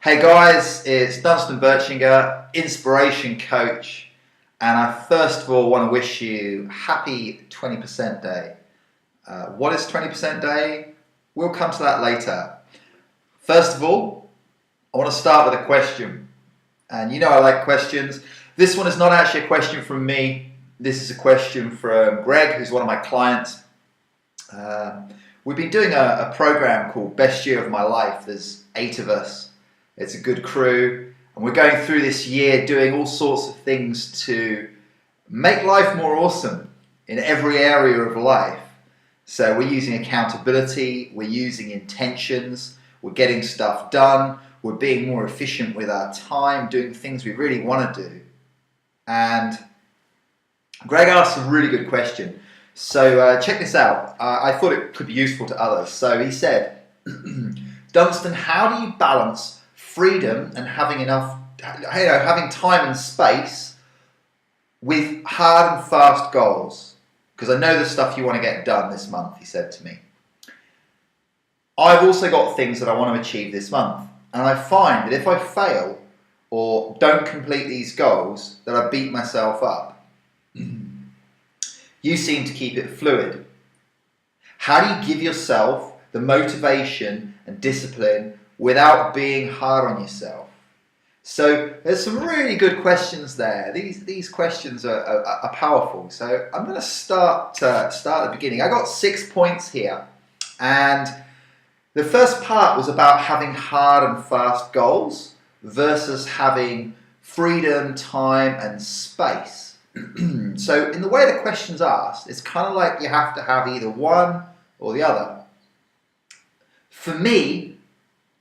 Hey guys, it's Dunstan Birchinger, inspiration coach, and I first of all want to wish you happy 20% day. What is 20% day? We'll come to that later. First of all, I want to start with a question, and you know I like questions. This one is not actually a question from me. This is a question from Greg, who's one of my clients. We've been doing a program called Best Year of My Life. There's 8 of us. It's a good crew, and we're going through this year doing all sorts of things to make life more awesome in every area of life. So we're using accountability, we're using intentions, we're getting stuff done, we're being more efficient with our time, doing things we really want to do. And Greg asked a really good question. So check this out. I thought it could be useful to others. So he said, Dunstan, how do you balance freedom and having having time and space with hard and fast goals? Because I know the stuff you want to get done this month, he said to me. I've also got things that I want to achieve this month, and I find that if I fail or don't complete these goals, that I beat myself up. You seem to keep it fluid. How do you give yourself the motivation and discipline without being hard on yourself? So there's some really good questions there. These questions are powerful. So I'm going to start at the beginning. I got 6 points here, and the first part was about having hard and fast goals versus having freedom, time, and space. So in the way the question's asked, it's kind of like you have to have either one or the other. For me,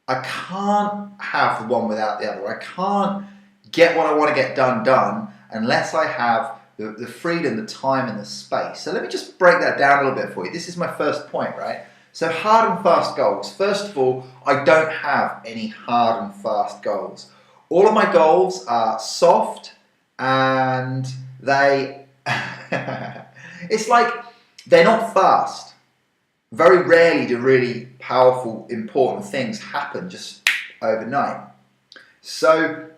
I can't have the one without the other. I can't get what I want to get done unless I have the freedom, the time, and the space. So let me just break that down a little bit for you. This is my first point, right? So hard and fast goals. First of all, I don't have any hard and fast goals. All of my goals are soft, and it's like they're not fast. Very rarely do really powerful, important things happen just overnight. So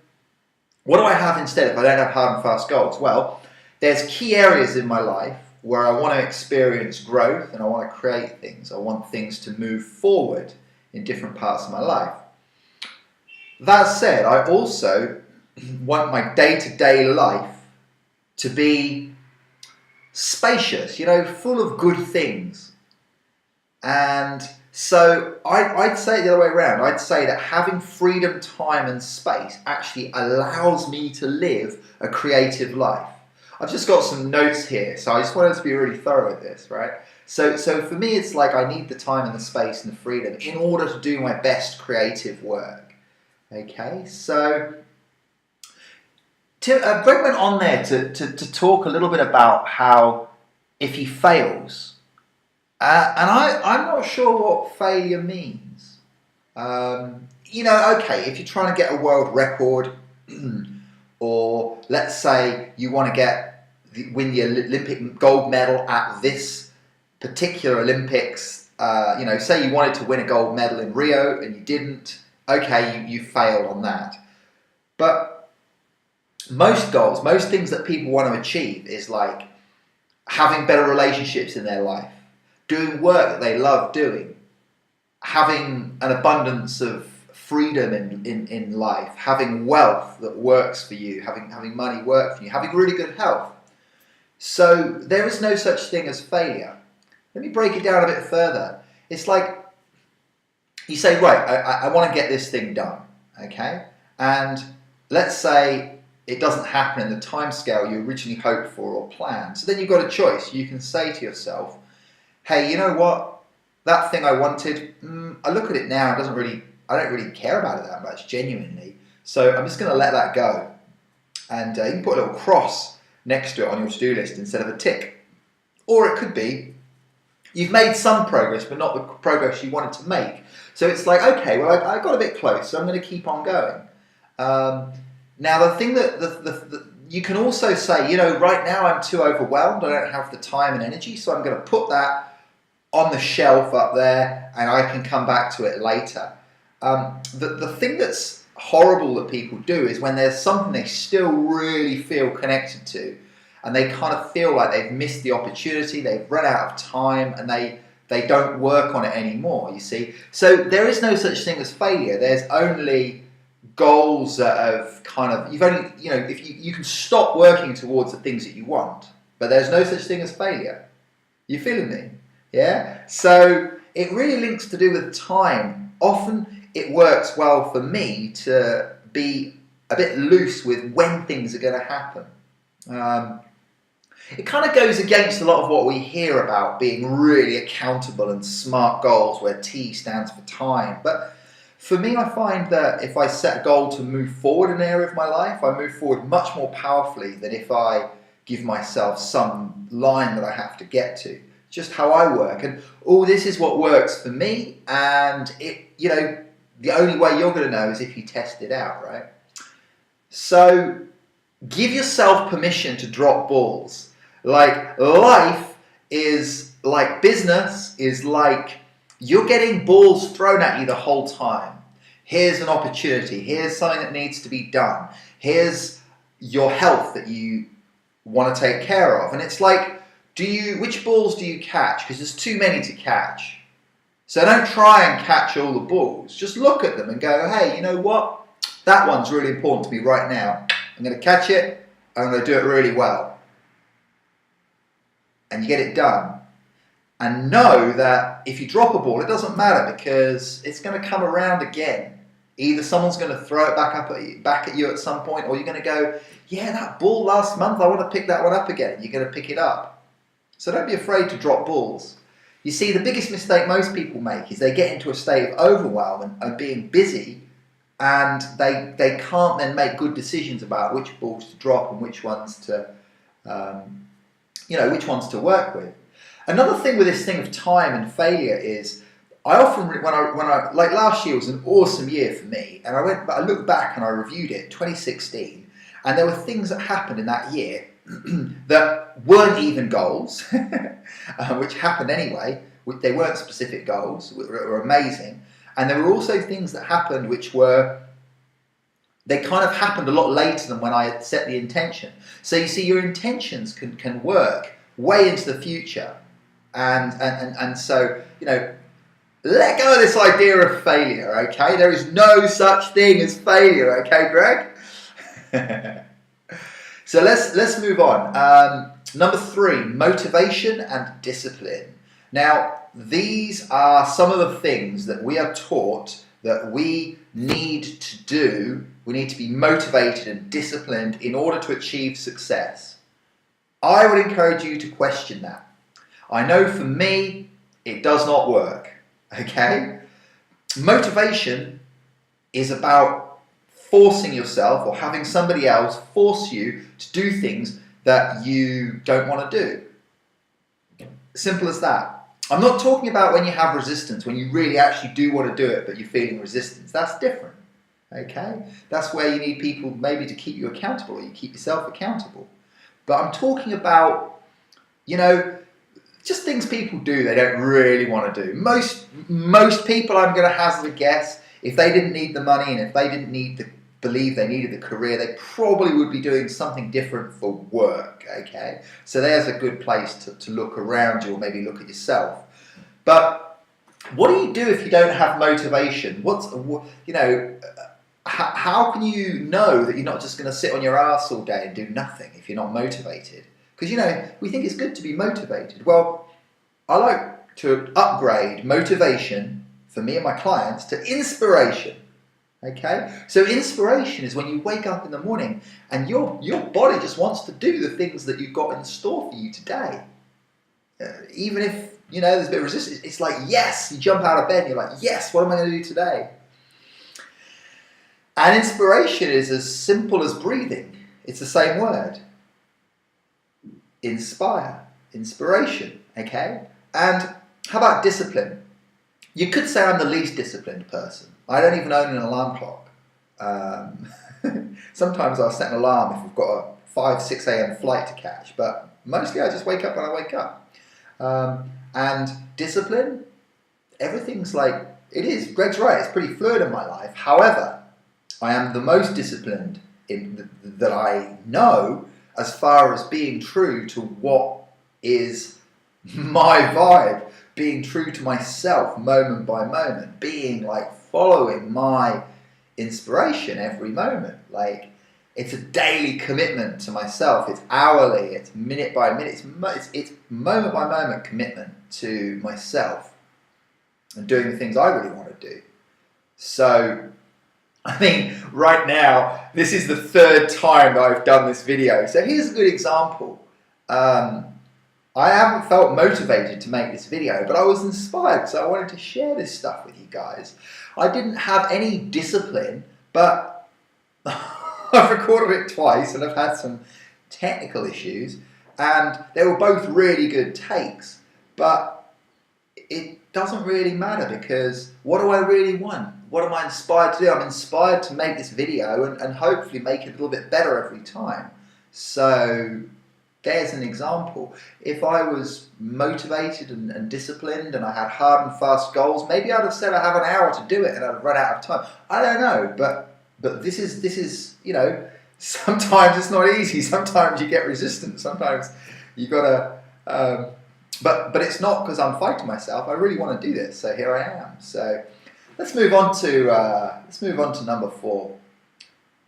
what do I have instead if I don't have hard and fast goals? Well, there's key areas in my life where I want to experience growth and I want to create things. I want things to move forward in different parts of my life. That said, I also want my day-to-day life to be spacious, full of good things. And so I'd say the other way around. I'd say that having freedom, time, and space actually allows me to live a creative life. I've just got some notes here, so I just wanted to be really thorough with this, right? So for me, it's like I need the time and the space and the freedom in order to do my best creative work. Okay, so Greg went on there to talk a little bit about how if he fails, and I'm not sure what failure means. Okay, if you're trying to get a world record, or let's say you want to win the Olympic gold medal at this particular Olympics, say you wanted to win a gold medal in Rio and you didn't, okay, you failed on that. But most goals, most things that people want to achieve is like having better relationships in their life, doing work that they love doing, having an abundance of freedom in life, having wealth that works for you, having money work for you, having really good health. So there is no such thing as failure. Let me break it down a bit further. It's like you say, right, I want to get this thing done, okay? And let's say it doesn't happen in the timescale you originally hoped for or planned. So then you've got a choice. You can say to yourself, hey, you know what? That thing I wanted, I look at it now, I don't really care about it that much, genuinely. So I'm just going to let that go. And you can put a little cross next to it on your to-do list instead of a tick. Or it could be you've made some progress, but not the progress you wanted to make. So it's like, okay, well, I got a bit close, so I'm going to keep on going. Now, the thing that you can also say, right now I'm too overwhelmed, I don't have the time and energy, so I'm going to put that on the shelf up there, and I can come back to it later. The thing that's horrible that people do is when there's something they still really feel connected to, and they kind of feel like they've missed the opportunity, they've run out of time, and they don't work on it anymore, you see. So there is no such thing as failure. There's only goals that have kind of, you've only, you know, if you can stop working towards the things that you want, but there's no such thing as failure. You feeling me? Yeah? So it really links to do with time. Often it works well for me to be a bit loose with when things are going to happen. It kind of goes against a lot of what we hear about being really accountable and SMART goals, where T stands for time. But for me, I find that if I set a goal to move forward in an area of my life, I move forward much more powerfully than if I give myself some line that I have to get to. Just how I work. And this is what works for me. And it, you know, the only way you're going to know is if you test it out, right? So give yourself permission to drop balls. Like, life is like business, is like you're getting balls thrown at you the whole time. Here's an opportunity. Here's something that needs to be done. Here's your health that you want to take care of. And it's like, which balls do you catch? Because there's too many to catch. So don't try and catch all the balls. Just look at them and go, hey, you know what? That one's really important to me right now. I'm going to catch it. I'm going to do it really well. And you get it done. And know that if you drop a ball, it doesn't matter, because it's going to come around again. Either someone's going to throw it back at you at some point, or you're going to go, yeah, that ball last month, I want to pick that one up again. You're going to pick it up. So don't be afraid to drop balls. You see, the biggest mistake most people make is they get into a state of overwhelm and being busy, and they can't then make good decisions about which balls to drop and which ones to, which ones to work with. Another thing with this thing of time and failure is, I often, when I like last year was an awesome year for me, and I looked back and I reviewed it, 2016, and there were things that happened in that year that weren't even goals, which happened anyway. They weren't specific goals, were amazing. And there were also things that happened which they kind of happened a lot later than when I had set the intention. So you see, your intentions can work way into the future. And so, you know, let go of this idea of failure, okay? There is no such thing as failure, okay, Greg? So let's move on. Number 3, motivation and discipline. Now, these are some of the things that we are taught that we need to do. We need to be motivated and disciplined in order to achieve success. I would encourage you to question that. I know for me, it does not work, okay? Motivation is about forcing yourself or having somebody else force you to do things that you don't want to do. Simple as that. I'm not talking about when you have resistance, when you really actually do want to do it, but you're feeling resistance. That's different, okay? That's where you need people maybe to keep you accountable, or you keep yourself accountable. But I'm talking about, you know, just things people do they don't really want to do. Most people, I'm going to hazard a guess, if they didn't need the money and if they didn't believe they needed the career, they probably would be doing something different for work, okay? So there's a good place to look around you, or maybe look at yourself. But what do you do if you don't have motivation? How can you know that you're not just going to sit on your ass all day and do nothing if you're not motivated? Because, you know, we think it's good to be motivated. Well, I like to upgrade motivation for me and my clients to inspiration. Okay? So inspiration is when you wake up in the morning and your body just wants to do the things that you've got in store for you today. Even if, you know, there's a bit of resistance, it's like, yes, you jump out of bed and you're like, yes, what am I going to do today? And inspiration is as simple as breathing. It's the same word. Inspire, inspiration, okay? And how about discipline? You could say I'm the least disciplined person. I don't even own an alarm clock. Sometimes I'll set an alarm if we've got a 5, 6 a.m. flight to catch, but mostly I just wake up when I wake up. And discipline, everything's like, it is, Greg's right, it's pretty fluid in my life. However, I am the most disciplined that I know, as far as being true to what is my vibe, being true to myself moment by moment, being like following my inspiration every moment. Like, it's a daily commitment to myself. It's hourly. It's minute by minute. It's moment by moment commitment to myself and doing the things I really want to do. So, I mean, right now, this is the third time that I've done this video. So here's a good example. I haven't felt motivated to make this video, but I was inspired, so I wanted to share this stuff with you guys. I didn't have any discipline, but I've recorded it twice and I've had some technical issues, and they were both really good takes, but it doesn't really matter, because what do I really want? What am I inspired to do? I'm inspired to make this video and hopefully make it a little bit better every time. So there's an example. If I was motivated and disciplined and I had hard and fast goals, maybe I'd have said I have an hour to do it and I'd run out of time. I don't know, but this is, you know, sometimes it's not easy. Sometimes you get resistance. Sometimes you gotta, but it's not because I'm fighting myself. I really want to do this, so here I am. So let's move on to number 4.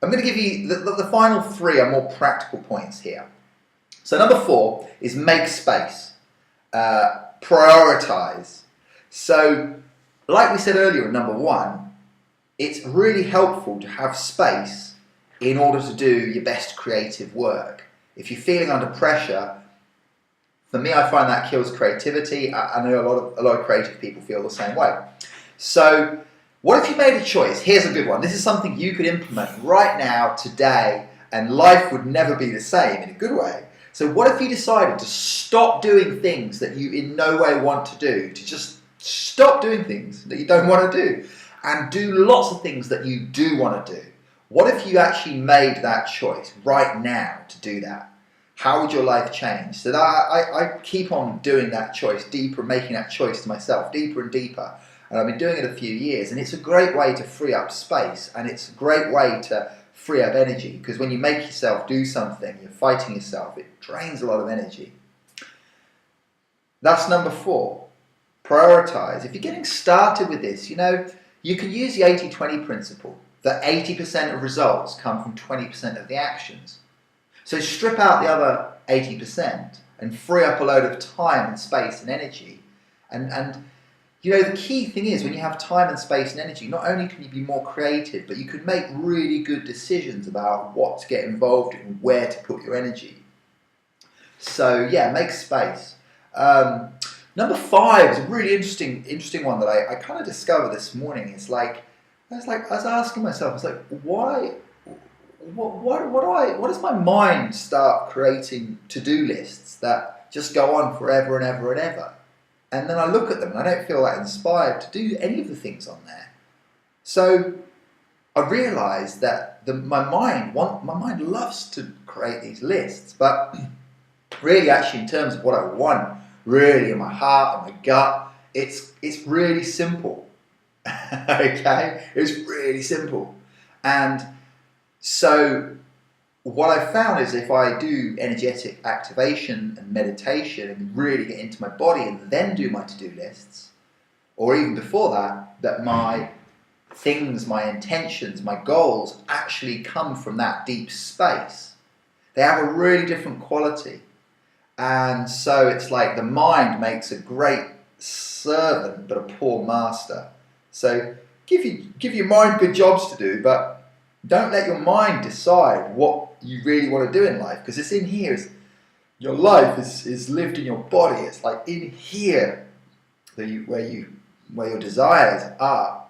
I'm going to give you the final 3 are more practical points here. So number 4 is make space, prioritize. So like we said earlier in number 1, it's really helpful to have space in order to do your best creative work. If you're feeling under pressure, for me, I find that kills creativity. I know a lot of creative people feel the same way. So what if you made a choice? Here's a good one. This is something you could implement right now, today, and life would never be the same in a good way. So what if you decided to stop doing things that you in no way want to do, to just stop doing things that you don't want to do, and do lots of things that you do want to do? What if you actually made that choice right now to do that? How would your life change? So that I keep on doing that choice deeper, making that choice to myself deeper and deeper. And I've been doing it a few years, and it's a great way to free up space, and it's a great way to free up energy, because when you make yourself do something, you're fighting yourself, it drains a lot of energy. That's number 4. Prioritize. If you're getting started with this, you know, you can use the 80-20 principle, that 80% of results come from 20% of the actions. So strip out the other 80% and free up a load of time and space and energy. And you know, the key thing is, when you have time and space and energy, not only can you be more creative, but you can make really good decisions about what to get involved in, where to put your energy. So yeah, make space. Number 5 is a really interesting one that I kind of discovered this morning. It's like, I was asking myself, it's like, why? What does my mind start creating to-do lists that just go on forever and ever and ever? And then I look at them and I don't feel that inspired to do any of the things on there. So I realised that my mind loves to create these lists, but really, actually, in terms of what I want, really in my heart and my gut, it's really simple. Okay, it's really simple. And so what I found is, if I do energetic activation and meditation and really get into my body and then do my to-do lists, or even before that my things, my intentions, my goals actually come from that deep space. They have a really different quality. And so it's like the mind makes a great servant but a poor master. So give your mind good jobs to do, but don't let your mind decide what you really want to do in life, because it's in here. Your life is lived in your body. It's like in here where your desires are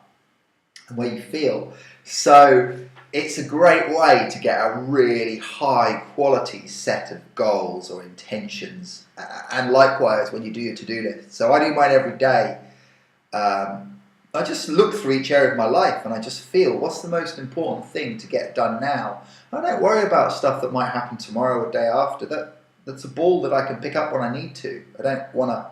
and where you feel. So it's a great way to get a really high quality set of goals or intentions, and likewise when you do your to-do list. So I do mine every day. I just look through each area of my life and I just feel, what's the most important thing to get done now? I don't worry about stuff that might happen tomorrow or day after. That's a ball that I can pick up when I need to. I don't want to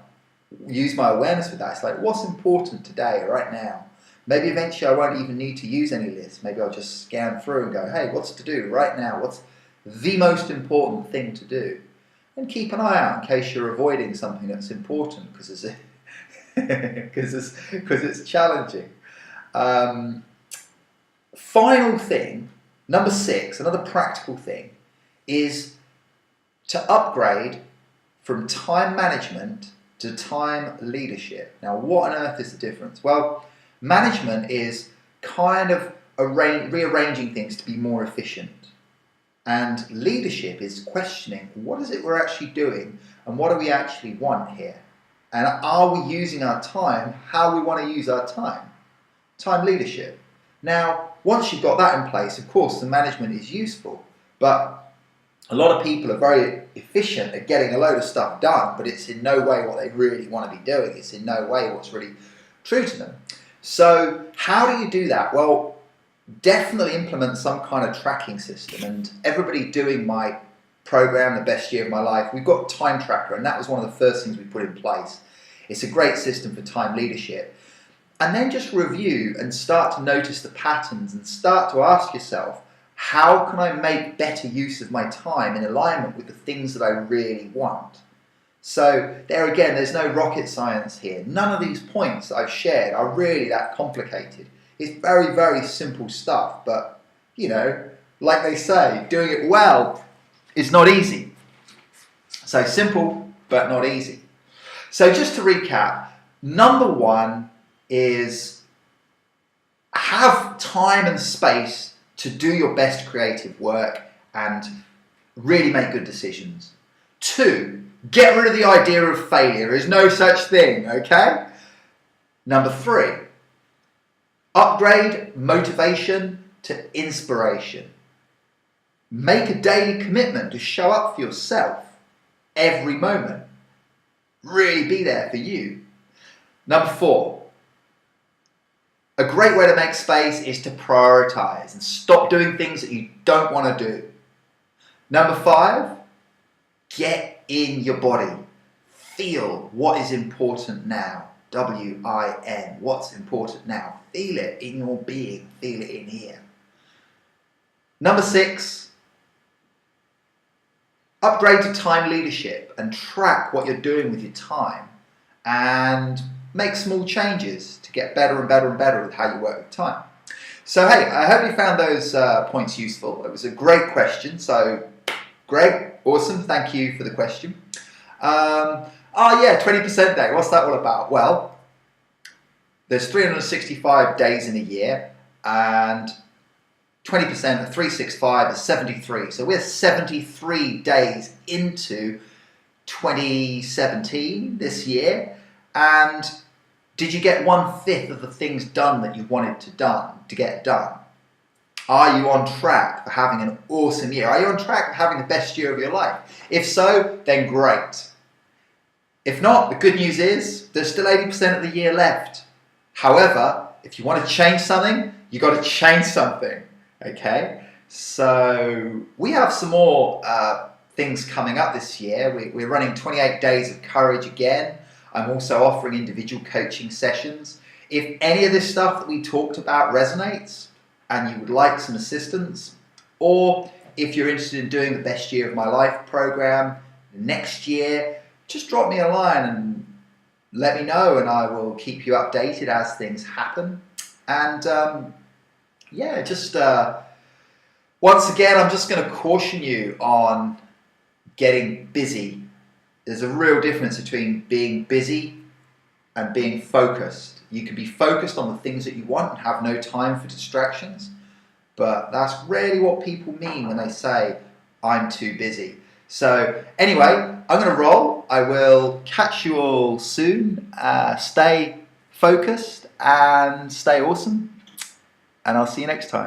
use my awareness with that. It's like, what's important today, right now? Maybe eventually I won't even need to use any lists. Maybe I'll just scan through and go, hey, what's to do right now? What's the most important thing to do? And keep an eye out in case you're avoiding something that's important because it's challenging. Final thing, number 6, another practical thing, is to upgrade from time management to time leadership. Now, what on earth is the difference? Well, management is kind of rearranging things to be more efficient. And leadership is questioning, what is it we're actually doing and what do we actually want here? And are we using our time how we want to use our time? Time leadership. Now, once you've got that in place, of course, the management is useful, but a lot of people are very efficient at getting a load of stuff done, but it's in no way what they really want to be doing. It's in no way what's really true to them. So how do you do that? Well, definitely implement some kind of tracking system. And everybody doing my program, The Best Year of My Life, we've got a time tracker, and that was one of the first things we put in place. It's a great system for time leadership. And then just review and start to notice the patterns and start to ask yourself, how can I make better use of my time in alignment with the things that I really want? So there again, there's no rocket science here. None of these points that I've shared are really that complicated. It's very, very simple stuff, but, you know, like they say, doing it well is not easy. So simple, but not easy. So just to recap, number 1 is have time and space to do your best creative work and really make good decisions. 2, get rid of the idea of failure. There is no such thing, okay? Number 3, upgrade motivation to inspiration. Make a daily commitment to show up for yourself every moment. Really be there for you. Number 4, a great way to make space is to prioritize and stop doing things that you don't want to do. Number 5, get in your body. Feel what is important now. W-I-N, what's important now. Feel it in your being, feel it in here. Number 6, upgrade to time leadership and track what you're doing with your time and make small changes to get better and better and better with how you work with time. So hey, I hope you found those points useful. It was a great question. So Greg, awesome, thank you for the question. Oh yeah, 20% day, what's that all about? Well, there's 365 days in a year and 20% of 365 is 73. So we're 73 days into 2017 this year. And did you get 1/5 of the things done that you wanted to get done? Are you on track for having an awesome year? Are you on track for having the best year of your life? If so, then great. If not, the good news is there's still 80% of the year left. However, if you want to change something, you've got to change something, okay? So we have some more things coming up this year. We're running 28 Days of Courage again. I'm also offering individual coaching sessions. If any of this stuff that we talked about resonates and you would like some assistance, or if you're interested in doing the Best Year of My Life program next year, just drop me a line and let me know and I will keep you updated as things happen. And yeah, just once again, I'm just going to caution you on getting busy. There's a real difference between being busy and being focused. You can be focused on the things that you want and have no time for distractions, but that's really what people mean when they say, I'm too busy. So anyway, I'm going to roll. I will catch you all soon. Stay focused and stay awesome, and I'll see you next time.